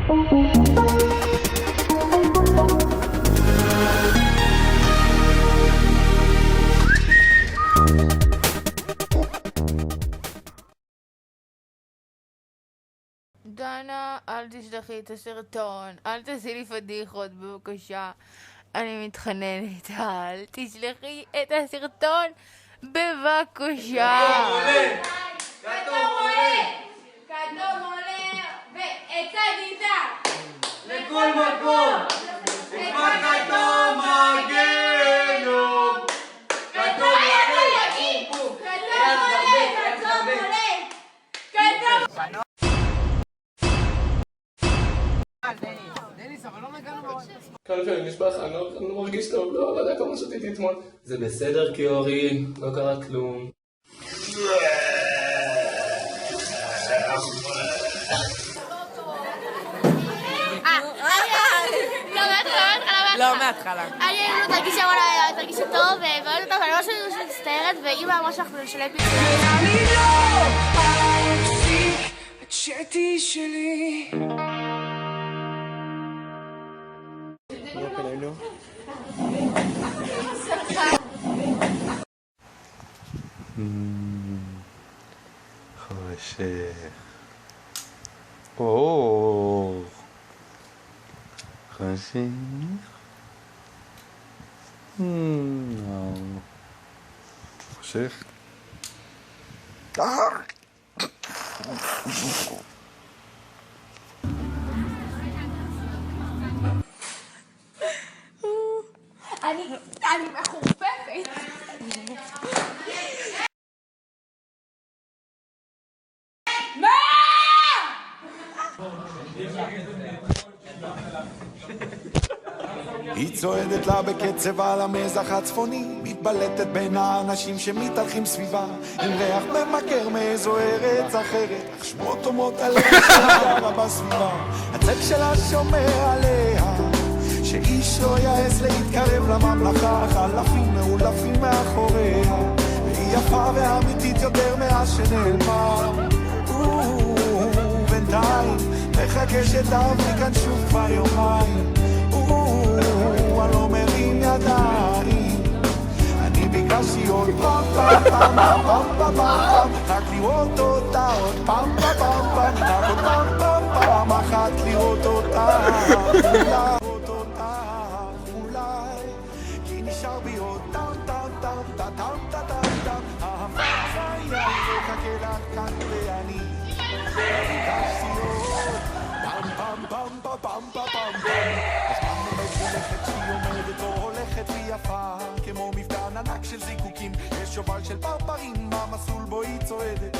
דנה, אל תשלחי את הסרטון, אל תעשי לי פדיחות בבקשה, אני מתחננת, אל תשלחי את הסרטון בבקשה. כתום עולה ואצד איתה לכל מקום נשמע כתום מגנו כתום קלפי, אני נשבע לך, אני לא מרגיש טוב, לא יודע כמה שתיתי אתמול. זה בסדר קיורי, לא קרה כלום. לא מההתחלה. אני תרגישי טוב ועוד אותך, אני ממש מצטערת, ואמא אמרה שאנחנו נשלם פיצוי. אני לא אפסיק את שתי שלי. חושך. אור. חושך. חושך. אני מחורפפת. היא צועדת לה בקצב על המזח הצפוני, מתבלטת בין האנשים שמתהלכים סביבה, עם ריח ממכר מאיזו ארץ אחרת, אך שמות אומות עליה שגרה בסביבה. הצל שלה שומר עליה שאיש לא יעז להתקרב לממלכה, חלפים מאולפים מאחוריה, והיא יפה ואמיתית יותר מאז שנעלמה. בינתיים מחכה שתעברי כאן שוב כבר יומיים, אני לא מרים ידיים, אני ביקשתי עוד פעם פעם פעם פעם פעם פעם, רק לראות אותה עוד פעם פעם פעם, רק עוד פעם פעם פעם אחת לראות אותה, אולי כי נשאר בי עוד טם טם טם טם טם טם טם, אהבה חיי מחכה לך כאן ואני ביקשתי עוד פעם פעם פעם פעם פעם פעם. שהיא עומדת או הולכת ויפה כמו מפגן ענק של זיקוקים, יש שובל של פרפרים במסלול בו היא צועדת,